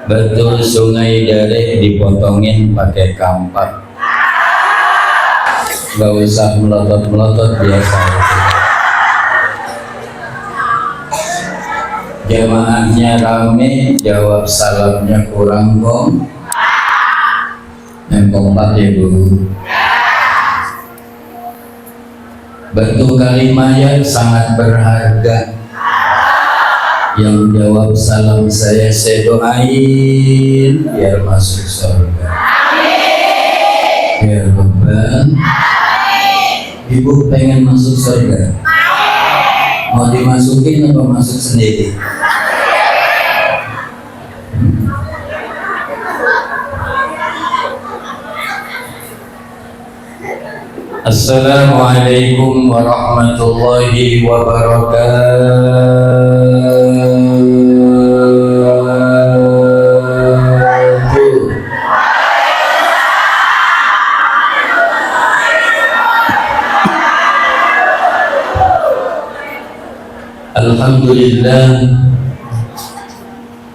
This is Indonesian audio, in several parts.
Betul, sungai Dareh dipotongin pakai kampak, nggak usah melotot-melotot, biasa aja. Jamaahnya rame, jawab salamnya kurang kok. Yang keempat ya Bu, bentuk kalimatnya sangat berharga. Yang jawab salam saya doain biar masuk surga. Ya Rabbal. Ibu pengen masuk surga? Mau dimasukin apa masuk sendiri? Assalamualaikum warahmatullahi wabarakatuh.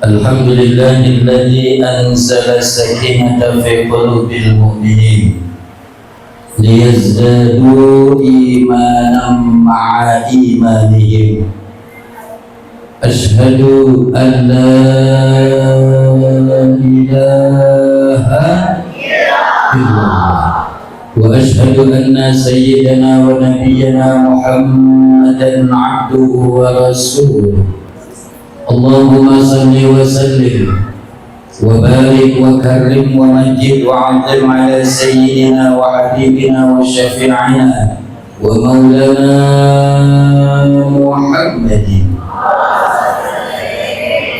Alhamdulillahilladzi anzala sakinata fi qulubil mu'minin liyazdadu imanan ma'a imanihim. Asyhadu an la ilaha illallah wa asyhadu anna sayyidana wa nabiyyana Muhammadan abduhu wa rasuluh. Allahumma salli wa sallim wa barik wa karrim wa majid wa azim ala sayyidina wa habibina wa syafi'ina wa maulana Muhammadin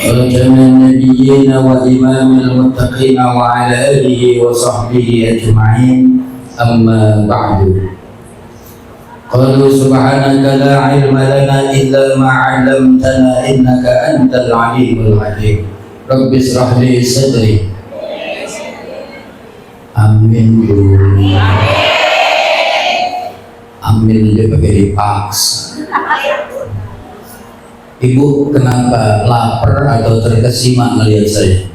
khataman nabiyyin wa imamil muttaqin wa ala alihi wa sahbihi ajma'in. Amma ba'du. Qalu subhanaka la ilma lana illa ma 'allamtana innaka antal alimul hakim. Rabbi shrah li sadri. Amin Bu. Amin aja pakai dipaksa. Ibu kenapa lapar atau terkesima melihat saya?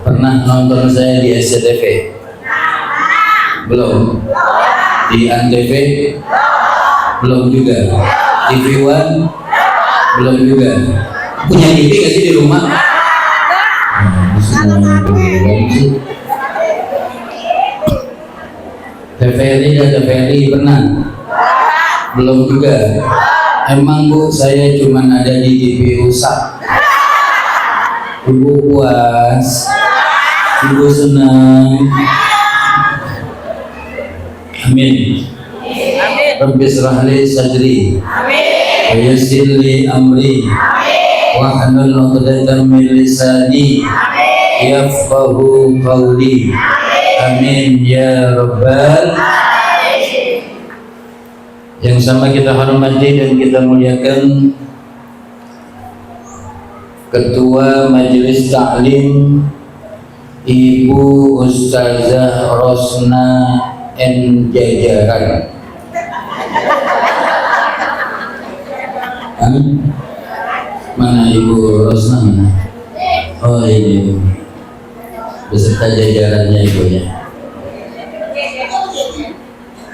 Pernah nonton saya di SCTV? Belum? Di Antv? Belum juga? TV One? Belum juga? Punya TV gak sih di rumah? TVRI dan TVRI pernah? Belum juga? Emang Bu, saya cuma ada di TV rusak. Ibu puas? Ibu senang? Amin. Rabbi shrah li sadri wa yassir li amri wa hlul 'uqdatam min lisani yafqahu qawli. Amin ya rabbal alamin. Yang sama kita hormati dan kita muliakan Ketua Majelis Ta'lim Ibu Ustazah Rosna N. Jajaran. Mana Ibu Rosna mana? Oh ini beserta jajarannya ibunya.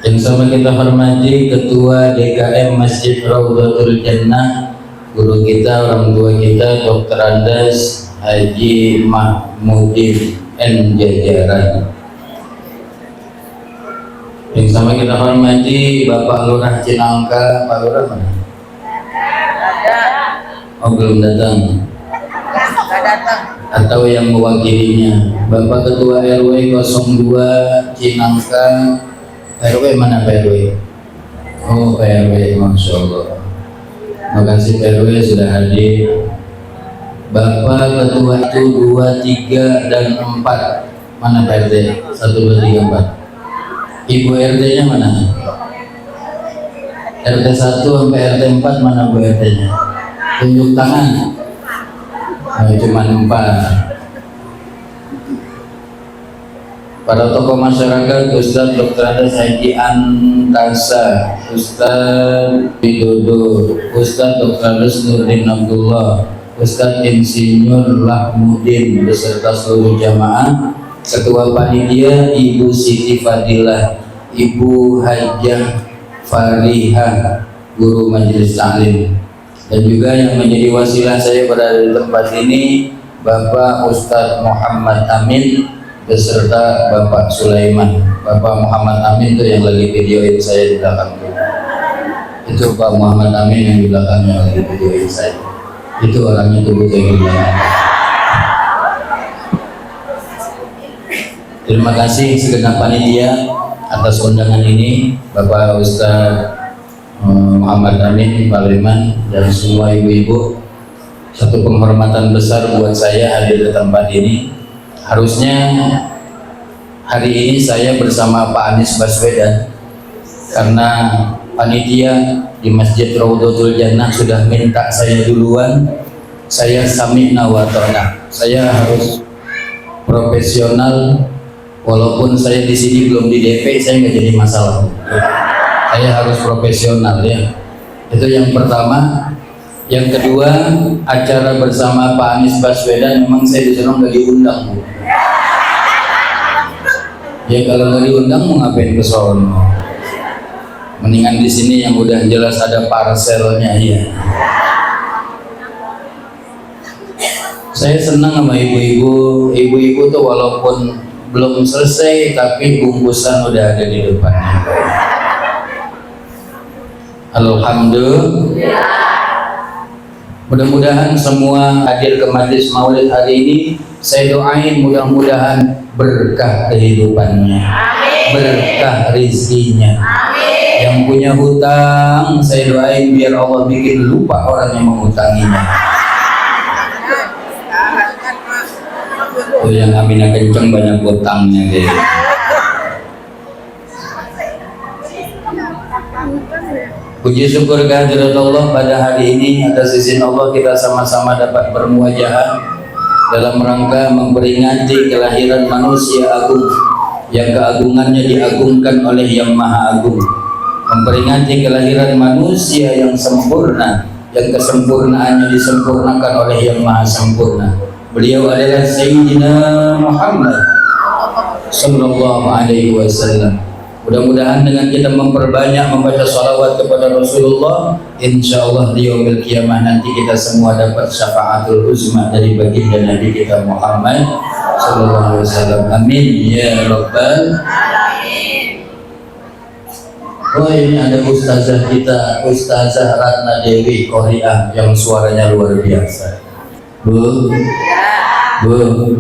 Yang sama kita hormati Ketua DKM Masjid Raudhatul Jannah, guru kita, orang tua kita, Dr. Andes Haji Mahmudin N. Jajaran. Yang sama kita hormati Bapak Lurah Cinangka. Pak Lurah mana? Oh belum datang. Atau yang mewakilinya Bapak Ketua RW 02 Cinangka. RW mana Pak RW? Oh Pak RW, Masya Allah. Makasih Pak RW sudah hadir. Bapak Ketua itu 2, 3 dan 4. Mana Pak RT? 1, 2, 3, 4. Ibu RT-nya mana? RT 1 sampai RT 4 mana Bu RT-nya? Tunjuk tangan. Cuma 4. para tokoh masyarakat, Ustadz Dr. Andes Haji Antasa, Ustadz Widodo, Ustadz Dr. Andes Nurdin Abdullah, Ustadz Insinyur Lahmudin beserta seluruh jamaah, Ketua Panitia Ibu Siti Fadilah, Ibu Hajah Farihah, Guru Majelis Taklim, dan juga yang menjadi wasilah saya berada di tempat ini, Bapak Ustadz Muhammad Amin beserta Bapak Sulaiman. Bapak Muhammad Amin itu yang lagi videoin saya di belakang itu Pak Muhammad Amin yang di belakangnya lagi videoin saya, itu orangnya tubuh saya di belakang. Terima kasih segenap panitia atas undangan ini, Bapak Ustadz Muhammad Amin, Pak Liman, dan semua ibu-ibu. Satu penghormatan besar buat saya hadir di tempat ini. Harusnya hari ini saya bersama Pak Anies Baswedan, karena panitia di Masjid Raudhatul Jannah sudah minta saya duluan. Saya sami'na wa ta'na. Saya harus profesional, walaupun saya di sini belum di DP, saya nggak jadi masalah. Saya harus profesional ya. Itu yang pertama. Yang kedua, acara bersama Pak Anies Baswedan memang saya disuruh nggak diundang, Bu. Ya kalau nggak diundang mau ngapain ke sono? Mendingan di sini yang udah jelas ada parcelnya ya. Saya senang sama ibu-ibu. Ibu-ibu tuh walaupun belum selesai tapi bungkusan udah ada di depannya. Alhamdulillah. Mudah-mudahan semua hadir ke majlis maulid hari ini, saya doain mudah-mudahan berkah kehidupannya, berkah rizkinya. Yang punya hutang, saya doain biar Allah bikin lupa orang yang mengutanginya. Tuh yang aminah kenceng banyak hutangnya deh. Puji syukur kehadirat Allah pada hari ini, atas izin Allah kita sama-sama dapat bermuajaah dalam rangka memperingati kelahiran manusia agung yang keagungannya diagungkan oleh Yang Maha Agung, memperingati kelahiran manusia yang sempurna, yang kesempurnaannya disempurnakan oleh Yang Maha Sempurna. Beliau adalah Sayyidina Muhammad Sallallahu Alaihi Wasallam. Mudah-mudahan dengan kita memperbanyak membaca salawat kepada Rasulullah, insya Allah di yaumil qiyamah nanti kita semua dapat syafaatul uzma dari baginda Nabi kita Muhammad Sallallahu Alaihi Wasallam. Amin ya rabbal alamin. Oh ini ada ustazah kita, Ustazah Ratna Dewi Qoriah yang suaranya luar biasa. Bu, Bu.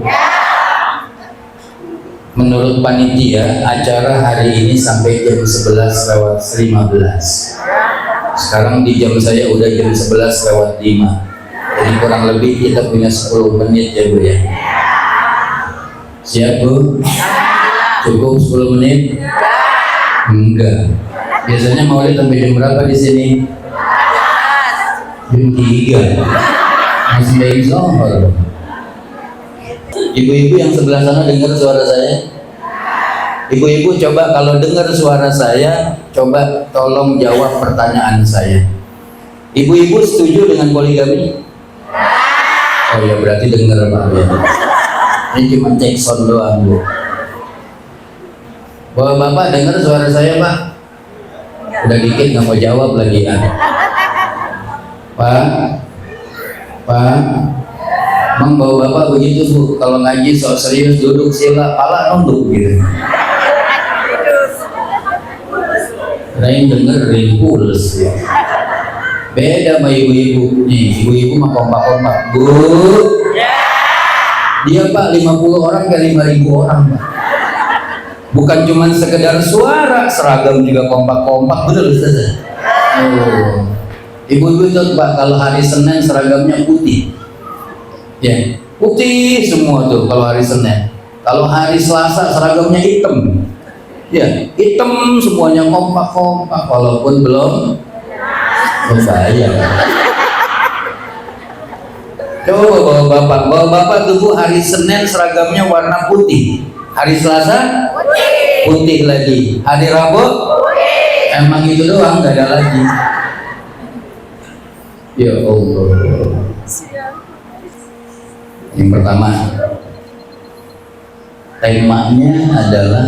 Menurut panitia, acara hari ini sampai jam 11:15. Sekarang di jam saya udah jam 11:05. Jadi kurang lebih kita punya 10 menit ya Bu ya. Siap Bu? Cukup 10 menit? Enggak. Biasanya maulid sampai jam berapa di sini? Jam 3. Masih baik zohor. Ibu-ibu yang sebelah sana dengar suara saya? Ibu-ibu coba kalau dengar suara saya, coba tolong jawab pertanyaan saya. Ibu-ibu setuju dengan poligami? Oh ya berarti dengar Pak ya. Ini cuma cek sound doang Bu. Bapak dengar suara saya Pak? Udah dikit nggak mau jawab lagi ya. Pak, Emang bapak begitu Bu, kalau ngaji sok serius duduk sila, pala nunduk gitu. Kirain dengerin pules ya. Beda sama ibu-ibu nih, ibu-ibu mah kompak-kompak. Bu, dia Pak 50 orang ke 5.000 orang Pak. Bukan cuma sekedar suara, seragam juga kompak-kompak, betul Ustaz? Oh. Ibu-ibu itu Pak kalau hari Senin seragamnya putih. Ya, putih semua tuh kalau hari Senin. Kalau hari Selasa seragamnya hitam. Ya, hitam semuanya kompak-kompak walaupun belum bayar. Coba bawa bapak tuh Bu, hari Senin seragamnya warna putih. Hari Selasa putih lagi, hari Rabu emang itu doang, nggak ada lagi. Ya Allah. Yang pertama, temanya adalah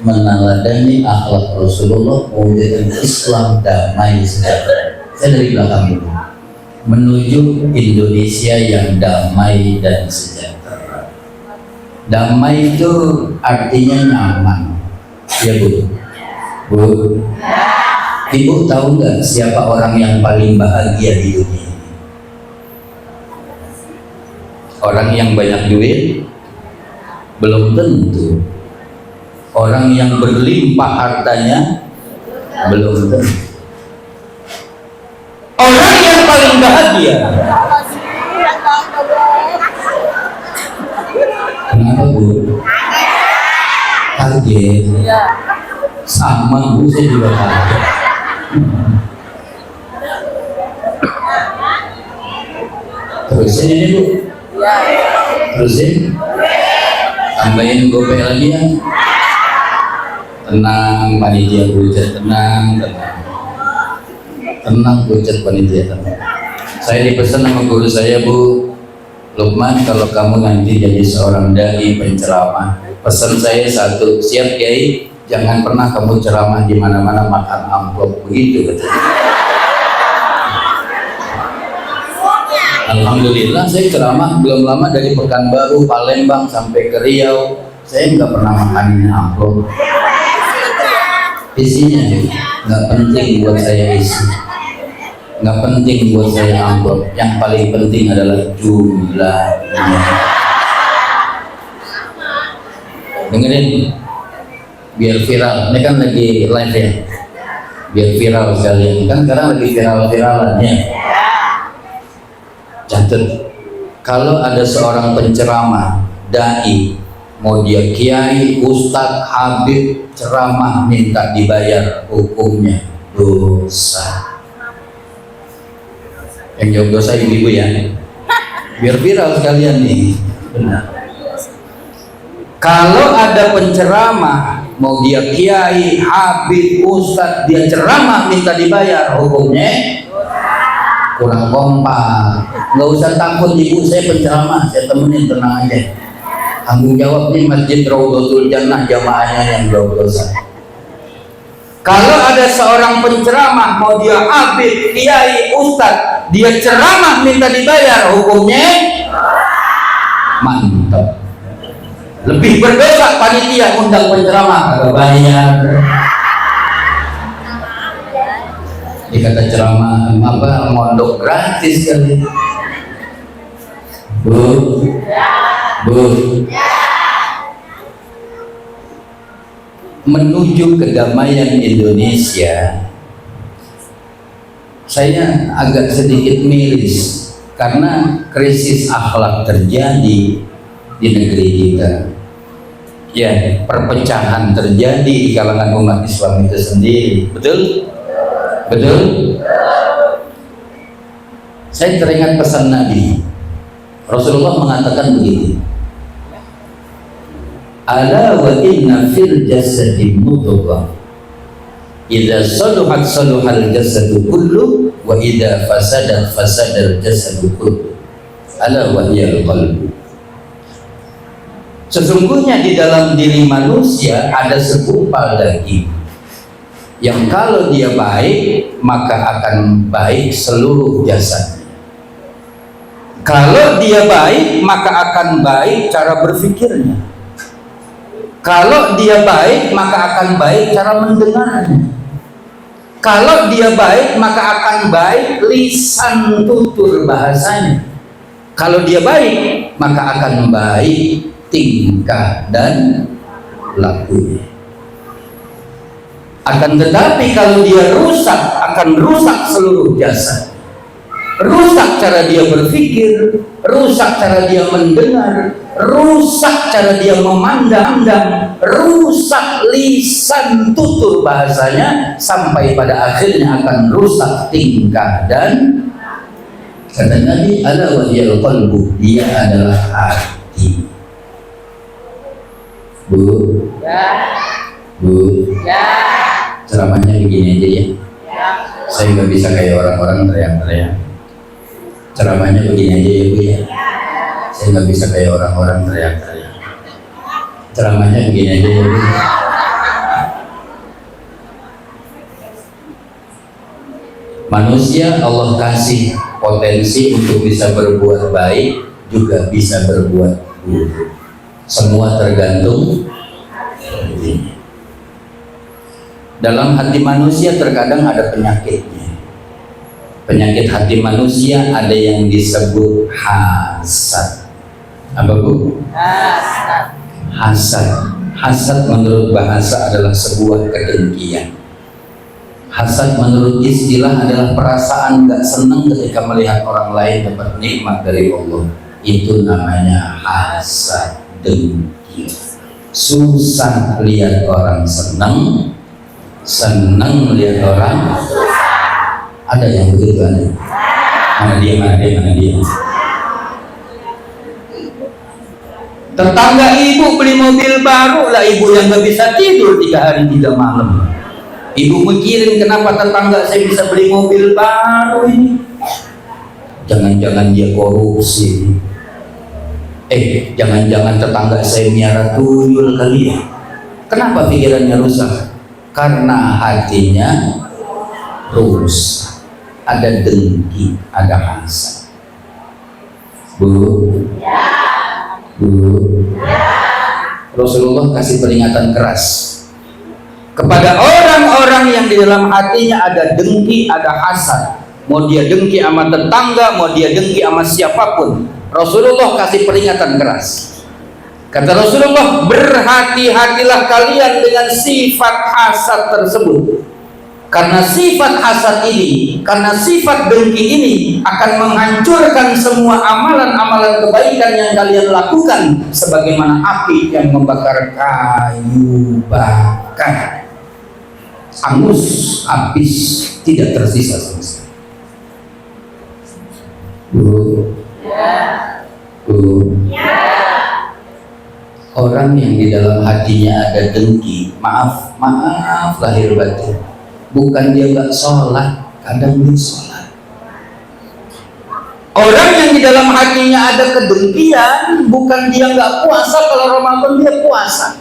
meneladani akhlak Rasulullah, mewujudkan Islam damai sejahtera. Saya dari belakang dulu, menuju Indonesia yang damai dan sejahtera. Damai itu artinya nyaman, ya Bu. Bu, Ibu tahu nggak siapa orang yang paling bahagia di dunia ini? Orang yang banyak duit? Belum tentu. Orang yang berlimpah hartanya? Belum tentu. Orang yang paling bahagia, kenapa Bu? Kaget. Sama Bu, saya juga kaget. Terusin ini Bu. Terusin. Tambahin gopay lagi ya. Tenang panitia Bujet, tenang. Tenang Bujet panitia, tenang. Saya dipesan sama guru saya, Bu Lukman, kalau kamu nanti jadi seorang dai penceramah, pesan saya satu, siap Kiai, jangan pernah kamu ceramah di mana-mana makan amplop, begitu katanya. Alhamdulillah saya ceramah belum lama dari Pekanbaru, Palembang sampai ke Riau, saya nggak pernah makan amplop. Isinya nggak penting buat saya isi, nggak penting buat saya amplop. Yang paling penting adalah jumlahnya. Dengerin, biar viral. Ini kan lagi live ya, biar viral sekalian. Kan sekarang lagi viral-viralan ya. Catat, kalau ada seorang penceramah, dai, mau dia kiai, ustadz, habib, ceramah minta dibayar, hukumnya dosa. Yang jawab dosa ibu-ibu ya, biar viral sekalian nih. Benar. Kalau ada penceramah, mau dia kiai, habib, ustadz, dia ceramah minta dibayar, hukumnya kurang kompak. Nggak usah takut ibu, saya penceramah, saya temenin, tenang aja. Tanggung jawab nih Masjid Raudhatul Jannah, jamaahnya yang jauh dosa. Kalau ada seorang penceramah, mau dia habib, kiai, ustadz, dia ceramah minta dibayar, hukumnya mantap. Lebih berdosa panitia undang penceramah, agak bayar. Dikata ceramah apa, mondok gratis kali. Bu, menuju kedamaian Indonesia, saya agak sedikit miris karena krisis akhlak terjadi di negeri kita. Ya, perpecahan terjadi di kalangan umat Islam itu sendiri. Betul? Betul? Saya teringat pesan Nabi. Rasulullah mengatakan begini, ala wa inna fil jasadi mudghah idza saluhat saluhal jasadu kullu wa idza fasadat fasadal jasadu kullu ala wa hiyal qalbu. Sesungguhnya di dalam diri manusia ada segumpal daging yang kalau dia baik maka akan baik seluruh jasadnya. Kalau dia baik maka akan baik cara berfikirnya. Kalau dia baik maka akan baik cara mendengarnya. Kalau dia baik maka akan baik lisan tutur bahasanya. Kalau dia baik maka akan baik tingkah dan lakunya. Akan tetapi kalau dia rusak, akan rusak seluruh jasad. Rusak cara dia berpikir, rusak cara dia mendengar, rusak cara dia memandang, rusak lisan tutur bahasanya, sampai pada akhirnya akan rusak tingkah dan kata Nabi, ala wahyal qalbu, dia adalah hati. Bu, Bu, ceramahnya begini aja ya. Saya nggak bisa kayak orang-orang teriak-teriak. Ceramahnya begini aja ya Bu ya. Saya nggak bisa kayak orang-orang teriak-teriak. Ceramahnya begini aja ya Bu. Manusia Allah kasih potensi untuk bisa berbuat baik, juga bisa berbuat buruk. Semua tergantung hatinya. Dalam hati manusia terkadang ada penyakitnya. Penyakit hati manusia ada yang disebut hasad. Apa Bu? Hasad. Hasad. Hasad menurut bahasa adalah sebuah kedengkian. Hasad menurut istilah adalah perasaan gak senang ketika melihat orang lain dapat nikmat dari Allah. Itu namanya hasad, dengki. Susah lihat orang senang, senang lihat orang. Ada yang begitu ada? Mana dia? Tetangga ibu beli mobil baru lah, ibu yang gak bisa tidur 3 hari 3 malam. Ibu mikirin kenapa tetangga saya bisa beli mobil baru ini. Jangan-jangan dia korupsi. Jangan-jangan tetangga saya miara tuyul kali ya. Kenapa pikirannya rusak? Karena hatinya rusak. Ada dengki, ada hasad. Bu, Rasulullah kasih peringatan keras kepada orang-orang yang di dalam hatinya ada dengki, ada hasad. Mau dia dengki sama tetangga, mau dia dengki sama siapapun, Rasulullah kasih peringatan keras. Kata Rasulullah, berhati-hatilah kalian dengan sifat hasad tersebut. Karena sifat hasad ini, karena sifat dengki ini akan menghancurkan semua amalan-amalan kebaikan yang kalian lakukan, sebagaimana api yang membakar kayu bakar. Angus, habis, tidak tersisa sama sekali. Orang yang di dalam hatinya ada dengki, maaf lahir batin. Bukan dia gak sholat, kadang dia sholat. Orang yang di dalam hatinya ada kedengkian, bukan dia gak puasa, kalau Ramadan dia puasa.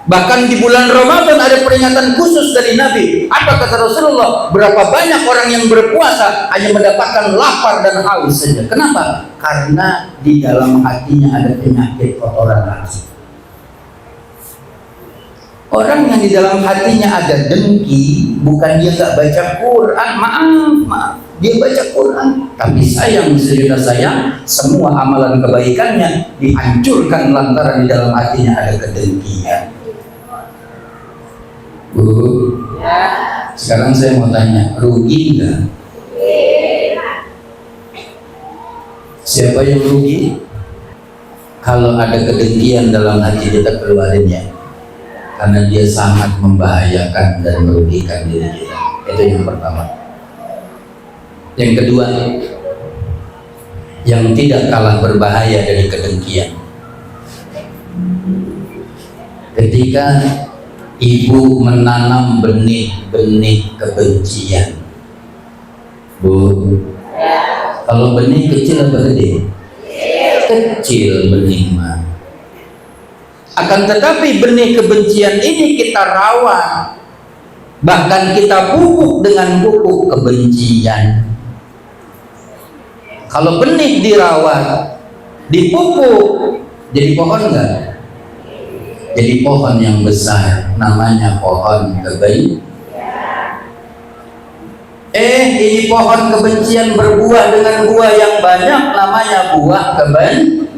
Bahkan di bulan Ramadan ada peringatan khusus dari Nabi. Apa kata Rasulullah? Berapa banyak orang yang berpuasa hanya mendapatkan lapar dan haus saja. Kenapa? Karena di dalam hatinya ada penyakit kotoran hati. Orang yang di dalam hatinya ada dengki, bukan dia gak baca Quran, maaf, dia baca Quran, tapi sayang, saudara sayang, semua amalan kebaikannya dihancurkan lantaran di dalam hatinya ada kedengkian. Bu, sekarang saya mau tanya, rugi nggak? Siapa yang rugi? Kalau ada kedengkian dalam hati kita, keluarin ya. Karena dia sangat membahayakan dan merugikan diri kita. Itu yang pertama. Yang kedua, yang tidak kalah berbahaya dari kedengkian, ketika ibu menanam benih-benih kebencian. Bu, kalau benih kecil apa gede? Kecil benih mah. Akan tetapi benih kebencian ini kita rawat, bahkan kita pupuk dengan pupuk kebencian. Kalau benih dirawat, dipupuk, jadi pohon enggak? Jadi pohon yang besar, namanya pohon kebencian. Ini pohon kebencian berbuah dengan buah yang banyak, namanya buah kebencian.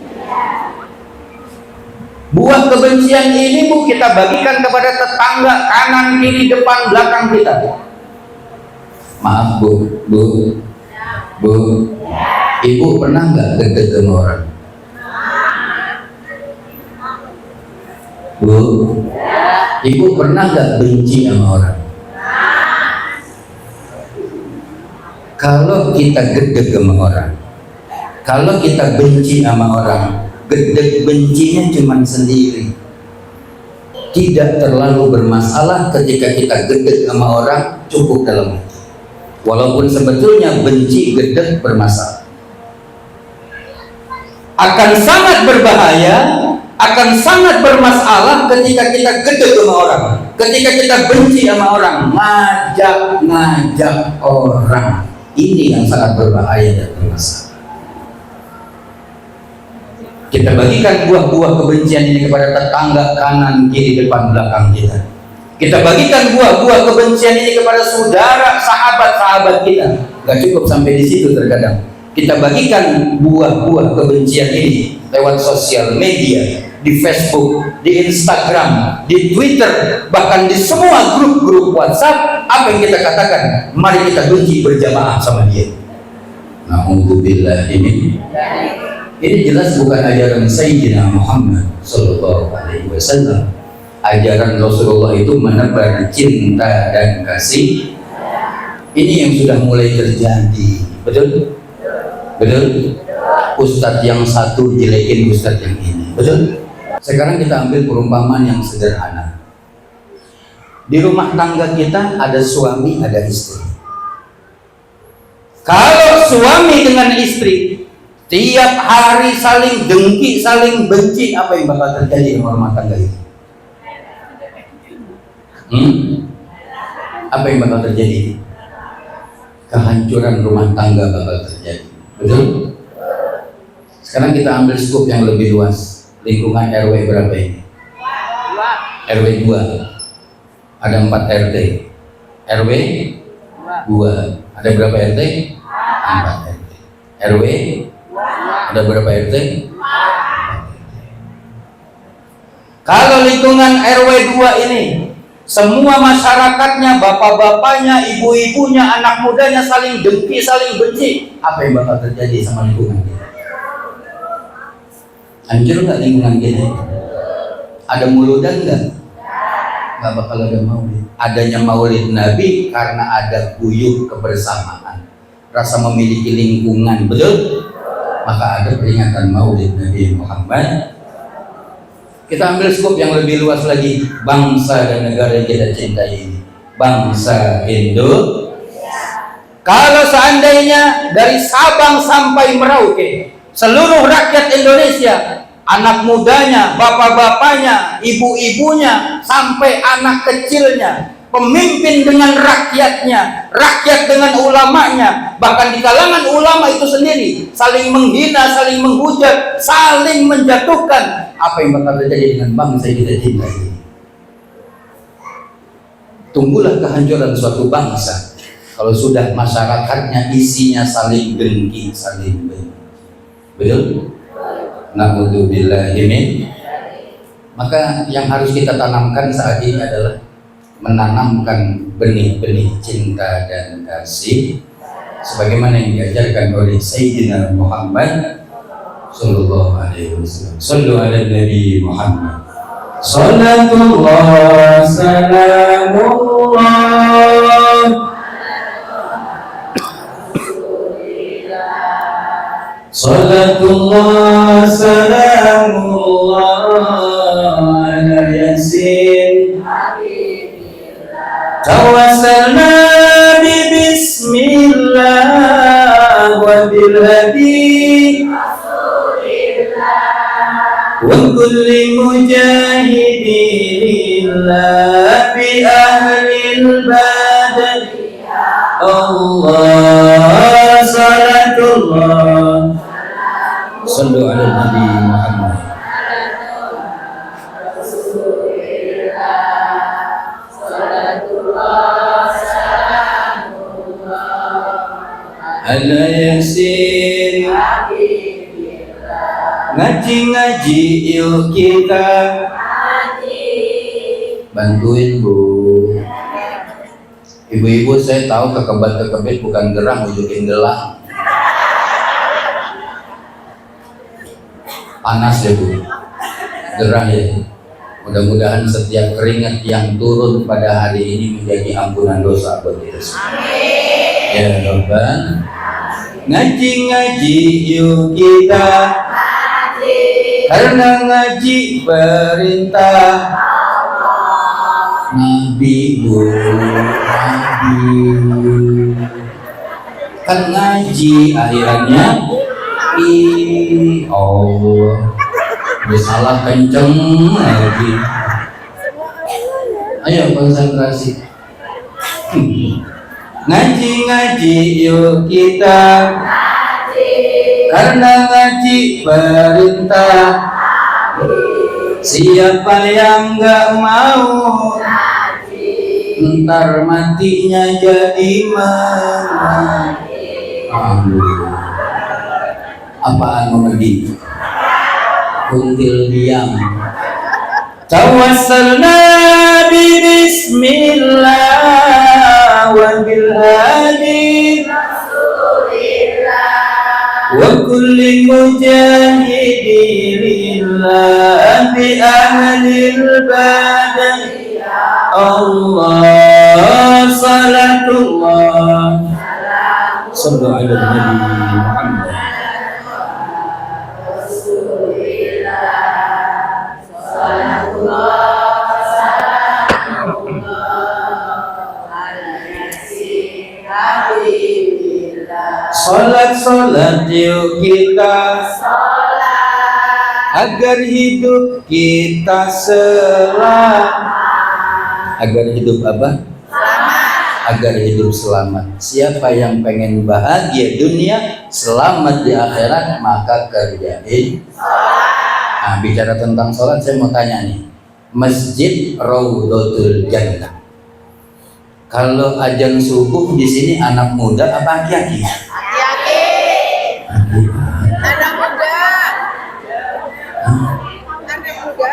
Buah kebencian ini Bu, kita bagikan kepada tetangga, kanan, kiri, depan, belakang kita. Maaf Bu, Ibu pernah nggak deket sama orang? Bu, Ibu pernah nggak benci sama orang? Kalau kita gedeg sama orang, kalau kita benci sama orang, gedek bencinya cuma sendiri, tidak terlalu bermasalah ketika kita gedek sama orang, cukup dalam hati. Walaupun sebetulnya benci gedek bermasalah, akan sangat berbahaya, akan sangat bermasalah ketika kita gedek sama orang, ketika kita benci sama orang, ngajak orang. Ini yang sangat berbahaya dan bermasalah. Kita bagikan buah-buah kebencian ini kepada tetangga kanan, kiri, depan, belakang kita. Kita bagikan buah-buah kebencian ini kepada saudara, sahabat-sahabat kita. Gak cukup sampai di situ terkadang. Kita bagikan buah-buah kebencian ini lewat sosial media, di Facebook, di Instagram, di Twitter, bahkan di semua grup-grup WhatsApp. Apa yang kita katakan? Mari kita benci berjamaah sama dia. Na'udzubillah ini jelas bukan ajaran Sayyidina Muhammad Sallallahu Alaihi Wasallam. Ajaran Rasulullah itu menebar cinta dan kasih. Ini yang sudah mulai terjadi, betul? Betul? Ustadz yang satu jelekin ustadz yang ini, betul? Sekarang kita ambil perumpamaan yang sederhana. Di rumah tangga kita ada suami, ada istri. Kalau suami dengan istri tiap hari saling dengki, saling benci, apa yang bakal terjadi di rumah tangga itu? Apa yang bakal terjadi? Kehancuran rumah tangga bakal terjadi, betul? Sekarang kita ambil skup yang lebih luas. Lingkungan RW berapa ini? RW 2. Ada 4 RT. RW 2. Ada berapa RT? 4 RT. RW ada berapa RT? Kalau lingkungan RW 2 ini semua masyarakatnya, bapak-bapaknya, ibu-ibunya, anak mudanya saling dengki, saling benci, apa yang bakal terjadi sama lingkungan kita? Hancur nggak lingkungan kita? Ada muludan nggak? Nggak bakal ada maulid. Adanya maulid Nabi karena ada kuyuh kebersamaan, rasa memiliki lingkungan, betul? Maka ada peringatan maulid Nabi Muhammad. Kita ambil skop yang lebih luas lagi, bangsa dan negara yang kita cintai ini, bangsa Indonesia. Kalau seandainya dari Sabang sampai Merauke, seluruh rakyat Indonesia, anak mudanya, bapak-bapaknya, ibu-ibunya, sampai anak kecilnya, pemimpin dengan rakyatnya, rakyat dengan ulamanya, bahkan di kalangan ulama itu sendiri saling menghina, saling menghujat, saling menjatuhkan. Apa yang bakal terjadi dengan bangsa yang kita cintai ini? Tunggulah kehancuran suatu bangsa kalau sudah masyarakatnya isinya saling dengki, saling benci. Betul? Na'udzubillahi min. Maka yang harus kita tanamkan saat ini adalah menanamkan benih-benih cinta dan kasih sebagaimana yang diajarkan oleh Sayyidina Muhammad Sallallahu Alaihi Wasallam. Sallu ala Nabi Muhammad. Salatullah salamullah. Salatullah salamullah ala yasin tawassalna bi bismillah wa bil hadi wa kulli mujahidillah bi ahlil badal Allah salatullah sallu ala Nabi Muhammad. Ala yasin ngaji-ngaji yuk kita bantuin Bu. Ibu-ibu saya tahu kekebat-kekebit bukan gerang, ujukin gelang. Panas ya Bu, gerah ya. Mudah-mudahan setiap keringat yang turun pada hari ini menjadi ampunan dosa buat kita semua. Ya Rabbal. Ngaji-ngaji yuk kita Karena ngaji perintah Nabi kan ngaji akhirannya Allah salah kenceng lagi. Ayo konsentrasi. Ngaji yuk kita karena ngaji perintah. Siapa yang gak mau ntar matinya jadi mana? Apaan memedi? Kuntil diam. Tawassalna bi bismillah wa bil hadi wa kulli mujahidin lillah bi ahlil badan Allah salatullah sallallahu alaihi Muhammad. Salat yuk kita agar hidup kita selamat. Agar hidup apa? Agar hidup selamat. Siapa yang pengen bahagia dunia, selamat di akhirat, maka kerjain sholat. Nah, bicara tentang sholat, saya mau tanya nih, Masjid Raudhatul Jannah. Kalau azan subuh di sini anak muda apa aki-aki? Aki-aki. Anak muda. Anak muda.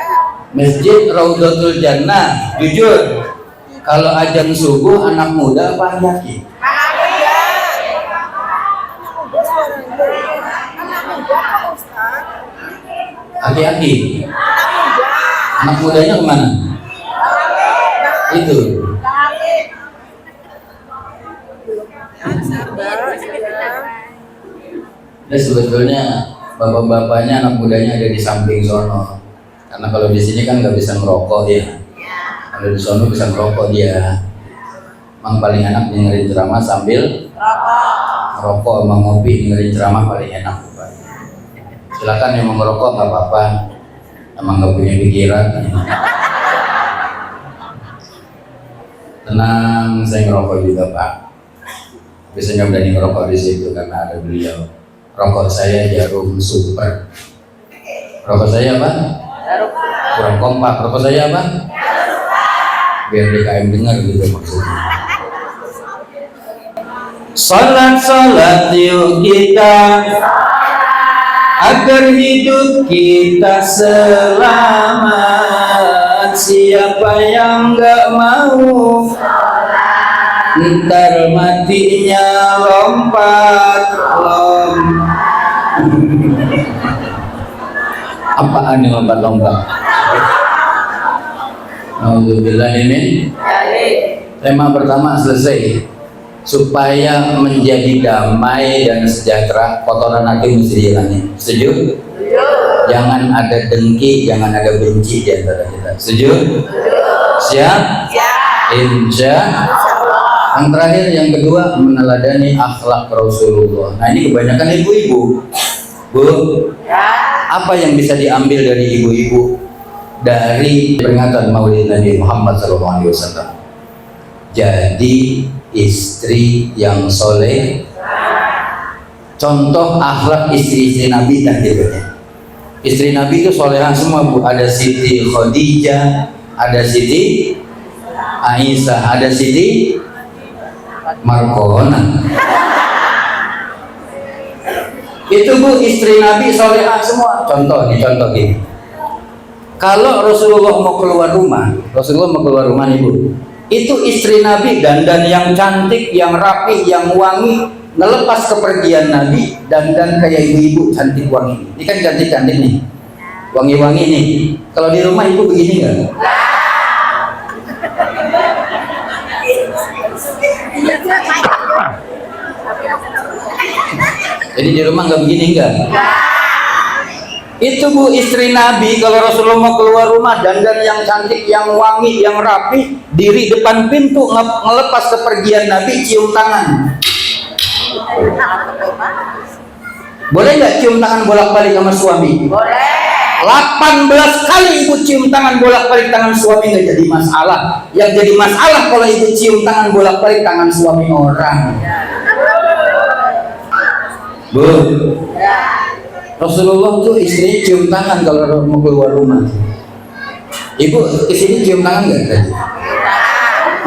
Masjid Raudhatul Jannah, jujur. Kalau azan subuh anak muda apa aki-aki? Anak muda. Anak muda Pak Ustaz. Aki-aki. Anak muda. Anak mudanya kemana? Itu. Ya sebetulnya bapak-bapaknya anak mudanya ada di samping sono. Karena kalau di sini kan nggak bisa ngerokok ya. Kalau di sono bisa ngerokok dia. Emang paling enak dengerin ceramah sambil ngerokok sama ngopi, dengerin ceramah paling enak. Silakan yang mau ngerokok nggak apa-apa. Emang nggak punya pikiran. Tenang, saya ngerokok juga Pak. Biasanya berani ngerokok di situ karena ada beliau. Rokok saya Jarum Super. Rokok saya apa? Kurang kompak. Rokok saya apa? Biar DKM dengar gitu maksudnya. Salat yuk kita agar hidup kita selamat. Siapa yang gak mau ntar matinya lompat. Apaan yang lompat-lompat? Alhamdulillahirrahmanirrahim. Tema pertama selesai. Supaya menjadi damai dan sejahtera, kotoran hati mesti dihilangin. Setuju? Jangan ada dengki, jangan ada benci di antara kita. Setuju? Siap? Insya Allah. Yang terakhir, yang kedua, meneladani akhlak Rasulullah. Nah ini kebanyakan ibu-ibu. Bu, apa yang bisa diambil dari ibu-ibu dari peringatan Maulid Nabi Muhammad SAW? Jadi istri yang soleh. Contoh akhlak istri-istri Nabi tadi. Istri Nabi itu solehah semua Bu. Ada Siti Khadijah, ada Siti Aisyah, ada Siti Markona. Itu Bu, istri Nabi solehah semua. Contoh gini. Kalau Rasulullah mau keluar rumah nih Bu, itu istri Nabi dandan yang cantik, yang rapi, yang wangi, ngelepas kepergian Nabi dandan kayak ibu-ibu cantik wangi. Ini kan cantik-cantik nih, wangi-wangi nih. Kalau di rumah ibu begini nggak? Jadi di rumah nggak begini nggak? Itu Bu, istri Nabi kalau Rasulullah mau keluar rumah, dandan yang cantik, yang wangi, yang rapi, diri depan pintu ngelepas kepergian Nabi, cium tangan. Boleh nggak cium tangan bolak-balik sama suami? Boleh. 18 kali ibu cium tangan bolak-balik tangan suami, nggak jadi masalah. Yang jadi masalah kalau ibu cium tangan bolak-balik tangan suami orang. Bu, Rasulullah tuh istrinya cium tangan kalau mau keluar rumah. Ibu kesini cium tangan nggak tadi?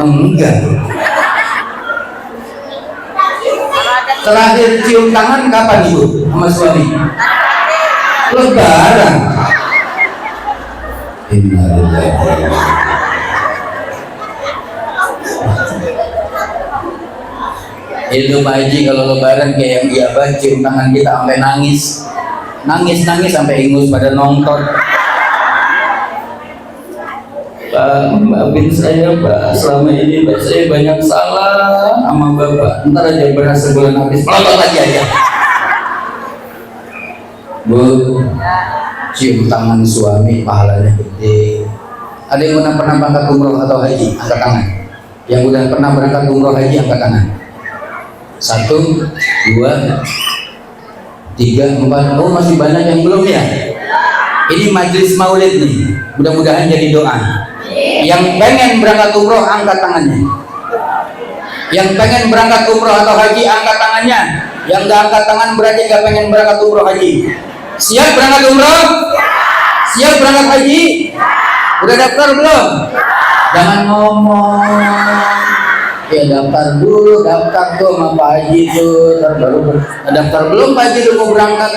Enggak. Terakhir cium tangan kapan ibu sama suami? Lebaran. Innalillahi. Itu Pak Haji kalau lebaran kayak yang dia cium tangan kita sampai nangis sampai ingus pada nonton. Pak, maafin saya Pak, selama ini Pak saya banyak salah sama Bapak. Ntar aja beras sebulan habis, melotot lagi aja. Bu, cium tangan suami pahalanya gede. Ada yang pernah berangkat umroh atau haji? Angkat tangan. Yang udah pernah berangkat umroh haji angkat tangan. 1, 2, 3, 4. Oh masih banyak yang belum ya. Ini majelis maulid nih. Mudah-mudahan jadi doa. Yang pengen berangkat umroh angkat tangannya. Yang pengen berangkat umroh atau haji angkat tangannya. Yang nggak angkat tangan berarti nggak pengen berangkat umroh haji. Siap berangkat umroh? Siap berangkat haji? Udah daftar belum? Jangan ngomong. Ya daftar dulu, daftar tuh sama Pak Haji tuh, baru daftar belum Pak Haji udah mau berangkat.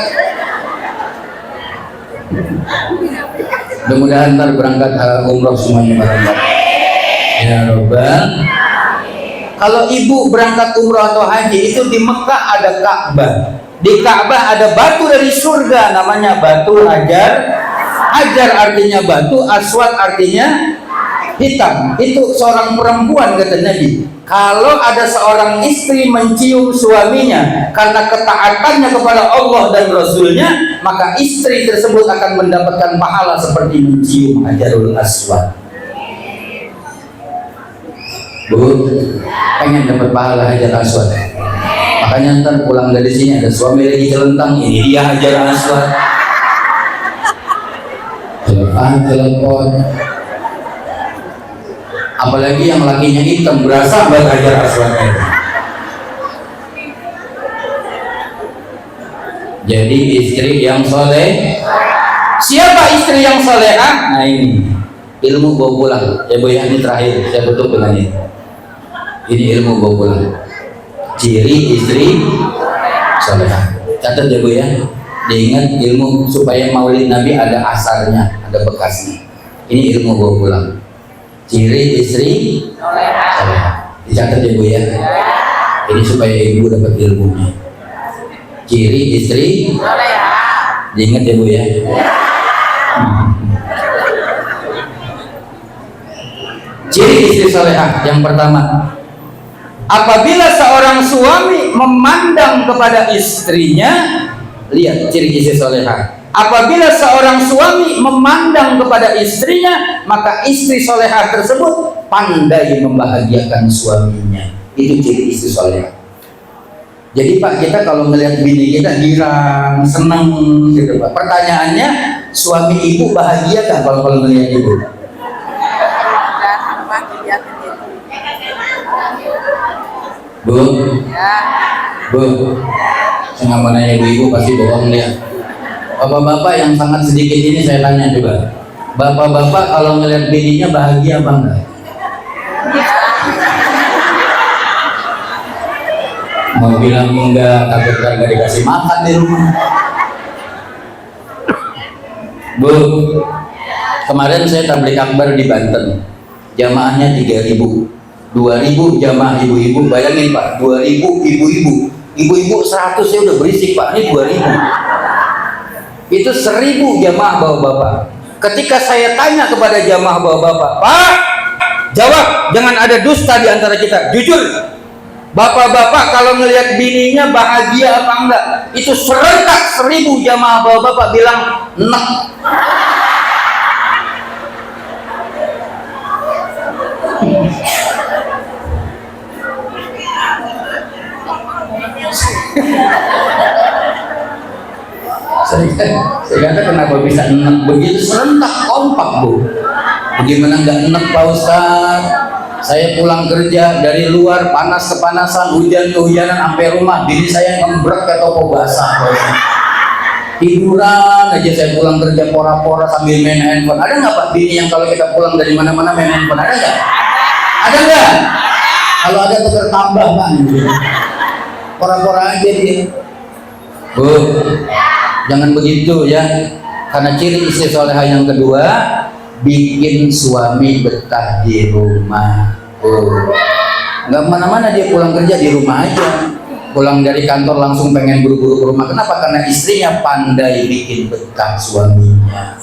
Mudah-mudahan ntar berangkat umroh semuanya bareng-bareng. Ya Robbal. Kalau ibu berangkat umroh atau haji itu di Mekah ada Ka'bah. Di Ka'bah ada batu dari surga namanya batu Hajar. Hajar artinya batu, Aswad artinya hitam. Itu seorang perempuan kata Nabi. Kalau ada seorang istri mencium suaminya karena ketaatannya kepada Allah dan Rasulnya, maka istri tersebut akan mendapatkan pahala seperti mencium Hajarul Aswad. Bu, pengen dapat pahala Hajar Aswad? Makanya ntar pulang dari sini ada suami lagi celentang, ini dia Hajar Aswad. Telepon. Apalagi yang lakinya hitam berasa buat Hajar Aswad. Jadi istri yang soleh. Siapa istri yang solehah? Nah ini ilmu bawa pulang. Ya Bu ya, ini terakhir saya tutup dengan ini. Ini ilmu bawa pulang. Ciri istri solehah. Catat ya Bu ya. Diingat ilmu supaya maulid Nabi ada asarnya, ada bekasnya. Ini ilmu bawa pulang. Ciri istri solehah. Dicatat ya Bu ya. Ini supaya ibu dapat ilmunya. Ciri istri solehah. Diingat ya Bu ya. Ciri istri solehah yang pertama, apabila seorang suami memandang kepada istrinya, lihat ciri istri solehah. Apabila seorang suami memandang kepada istrinya, maka istri solehah tersebut pandai membahagiakan suaminya. Itu ciri istri solehah. Jadi Pak, kita kalau melihat bini kita girang, senang gitu Pak. Pertanyaannya, suami ibu bahagia kan kalau melihat ibu? Bu, Bu, saya nggak mau nanya ibu pasti bohong dia. Bapak-bapak yang sangat sedikit ini saya tanya coba. Bapak-bapak kalau ngeliat bininya bahagia apa enggak? Mau bilang enggak, takut enggak dikasih makan di rumah. Bu, kemarin saya tabligh akbar di Banten. Jamaahnya 3.000. 2.000 jamaah ibu-ibu. Bayangin Pak, 2.000 ibu-ibu. Ibu-ibu 100 ya udah berisik Pak, ini 2.000. Itu 1.000 jamaah bapak-bapak. Ketika saya tanya kepada jamaah bapak-bapak, Pak, jawab, jangan ada dusta di antara kita, jujur. Bapak-bapak kalau ngelihat bininya bahagia apa enggak? Itu serentak 1000 jamaah bapak-bapak bilang enak. Saya kata kenapa bisa enak begitu serentak kompak bu? Bagaimana nggak enak Pak Ustaz? Saya pulang kerja dari luar panas kepanasan, hujan kehujanan sampai rumah, bini saya ngembrek ke toko basah. Pak Ustaz. Tiduran aja saya pulang kerja pora-pora sambil main handphone. Ada nggak Pak bini yang kalau kita pulang dari mana-mana main handphone? Ada nggak? Ada nggak? Kalau ada tuker tambah Pak. Pora-pora aja dia. Bu, jangan begitu ya. Karena ciri istri solehah yang kedua, bikin suami betah di rumah. Nggak mana-mana dia pulang kerja di rumah aja. Pulang dari kantor langsung pengen buru-buru ke rumah. Kenapa? Karena istrinya pandai bikin betah suaminya.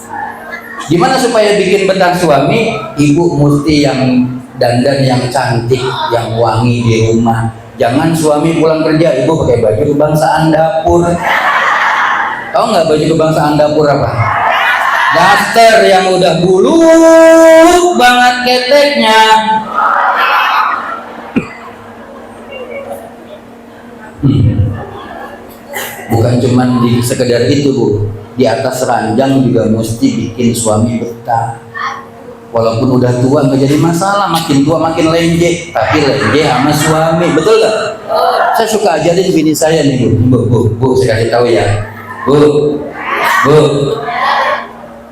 Gimana supaya bikin betah suami? Ibu mesti yang dandan yang cantik, yang wangi di rumah. Jangan suami pulang kerja, ibu pakai baju kebangsaan dapur. Tahu nggak baju kebangsaan dapur apa? Daster yang udah buluk banget keteknya. Bukan cuman di sekedar itu bu, di atas ranjang juga mesti bikin suami betah. Walaupun udah tua nggak jadi masalah, makin tua makin lenje, tapi lenje sama suami, betul nggak? Saya suka ajarin bini saya nih bu, saya kasih tahu ya, bu,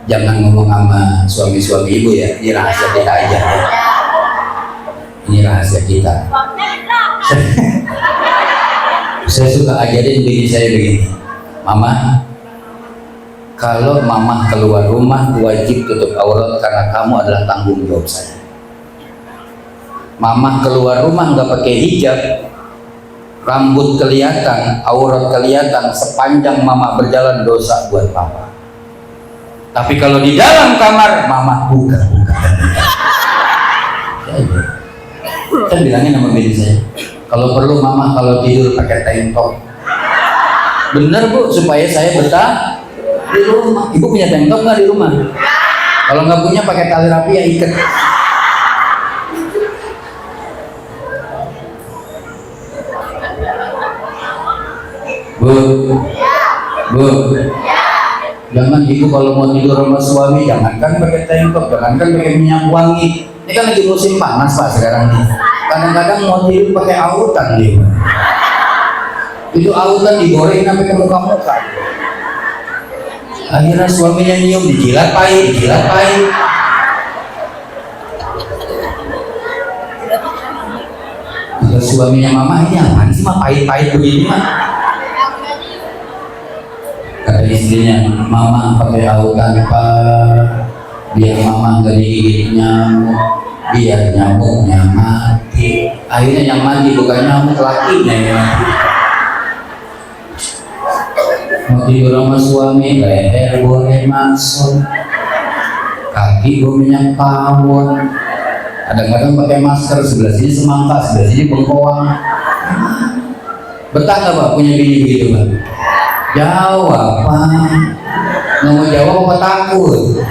jangan ngomong sama suami-suami ibu ya, ini rahasia kita aja ya. Ini rahasia kita. Saya suka ajarin bini saya begini, mama, kalau mama keluar rumah wajib tutup aurat karena kamu adalah tanggung jawab saya. Mama keluar rumah nggak pakai hijab, rambut kelihatan, aurat kelihatan, sepanjang mama berjalan dosa buat papa. Tapi kalau di dalam kamar mama buka. Saya bilangin sama bini saya, kalau perlu mama kalau tidur pakai tank top. Bener bu, supaya saya betah di rumah. Ibu punya tank top nggak di rumah? Kalau nggak punya pakai tali rapi ya ikat. Bu, jangan ibu kalau mau tidur sama suami jangankan pakai tank top, jangankan pakai minyak wangi. Ini kan lagi musim panas pak sekarang nih. Kadang-kadang mau tidur pakai autan dia. Itu autan digoreng sampai ke muka-muka. Akhirnya suaminya nyium, dijilat pahit. Kalau suaminya mama ini apaan sih mah pahit-pahit begini mah? Kata istrinya, mama pakai autan pak, biar mama nggak digigit nyamuk, biar nyamuknya mati. Akhirnya yang mati bukan nyamuk, lakinya yang mati. Mau tidur sama suami, leher boleh masuk, kaki gue minyak pawon, kadang-kadang pakai masker, sebelah sini semangka, sebelah sini bengkoang. Betah nggak pak punya bini begitu pak? Jawab pak, nggak mau jawab apa takut?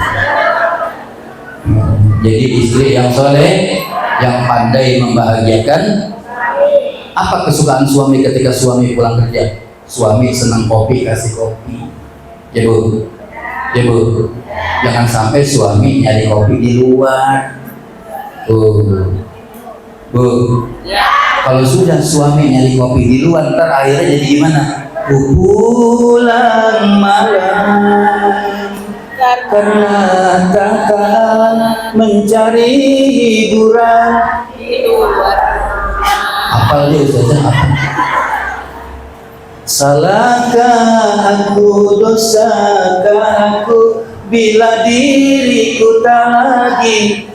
Jadi istri yang soleh, yang pandai membahagiakan. Apa kesukaan suami ketika suami pulang kerja? Suami senang kopi, kasih kopi. Ya bu, jangan sampai suami nyari kopi di luar. Bu, kalau sudah suami nyari kopi di luar, ntar akhirnya jadi gimana? Pulang malam karena takkan mencari hiburan. Apal dia ustazah apa? Salahkah aku, dosakah aku bila diriku tak lagi?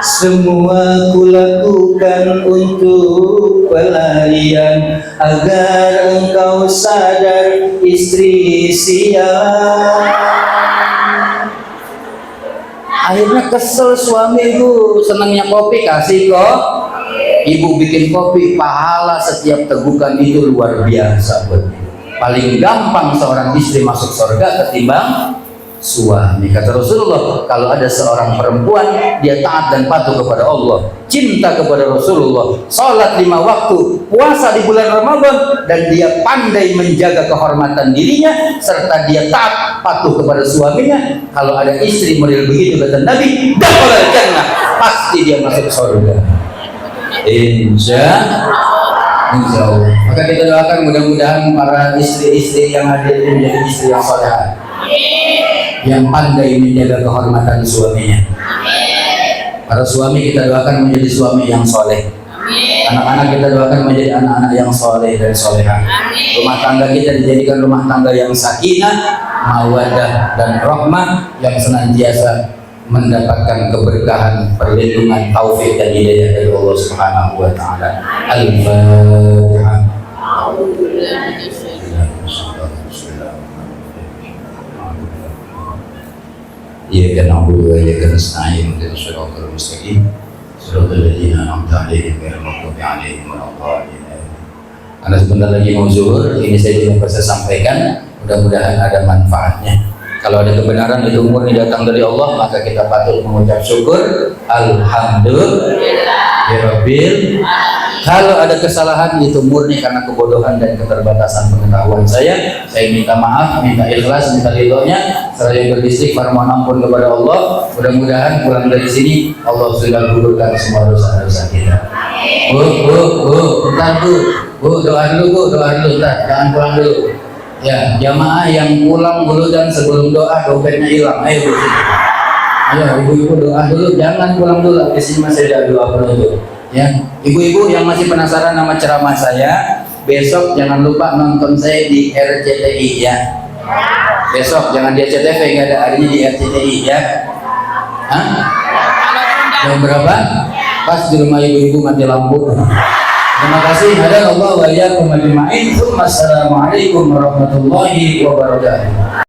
Semua kulakukan untuk pelarian agar engkau sadar istri siang. Akhirnya kesel suami bu, senangnya kopi kasih kok Ibu bikin kopi, pahala setiap tegukan itu luar biasa buat ibu. Paling gampang seorang istri masuk surga ketimbang suami. Kata Rasulullah, kalau ada seorang perempuan dia taat dan patuh kepada Allah, cinta kepada Rasulullah, salat 5 waktu, puasa di bulan Ramadan, dan dia pandai menjaga kehormatan dirinya serta dia taat patuh kepada suaminya, kalau ada istri model begitu kata Nabi, dakhalal jannah, pasti dia masuk surga. Insya Allah. Maka kita doakan mudah-mudahan para istri-istri yang hadir ini menjadi istri yang salehah, yang pandai menjaga kehormatan suaminya. Para suami kita doakan menjadi suami yang soleh. Anak-anak kita doakan menjadi anak-anak yang soleh dan soleha. Rumah tangga kita dijadikan rumah tangga yang sakinah, mawaddah dan rahmah, yang senantiasa mendapatkan keberkahan, perlindungan, taufik dan hidayah dari Allah Subhanahu wa taala. Al-Fatihah. Iyyaka na'budu wa iyyaka nasta'in ihdinas siratal mustaqim siratal ladzina an'amta 'alaihim ghairil maghdubi 'alaihim waladdallin. Karena sebentar lagi mau zuhur, ini saya tidak bisa sampaikan, mudah-mudahan ada manfaatnya. Kalau ada kebenaran itu murni datang dari Allah, maka kita patut mengucap syukur alhamdulillahirabbil. Kalau ada kesalahan itu murni karena kebodohan dan keterbatasan pengetahuan saya minta maaf, minta ikhlas, minta ridhonya, seraya beristighfar mohon ampun kepada Allah. Mudah-mudahan pulang dari sini Allah sudah gugurkan semua dosa-dosa kita. Bentar Bu, doa dulu bentar, jangan pulang dulu. Ya, jamaah yang pulang dulu dan sebelum doa dompetnya hilang. Ayo Bu. Ayo ibu-ibu doa dulu, jangan pulang dulu. Di sini masih ada doa penutup. Ya, ibu-ibu yang masih penasaran nama ceramah saya, besok jangan lupa nonton saya di RCTI ya. Besok jangan di RCTV, nggak ada, harinya di RCTI ya. Hah? Jam berapa? Pas di rumah ibu-ibu mati lampu. Terima kasih. Hadanallahu wa iyyakum ajma'in. Assalamualaikum warahmatullahi wabarakatuh.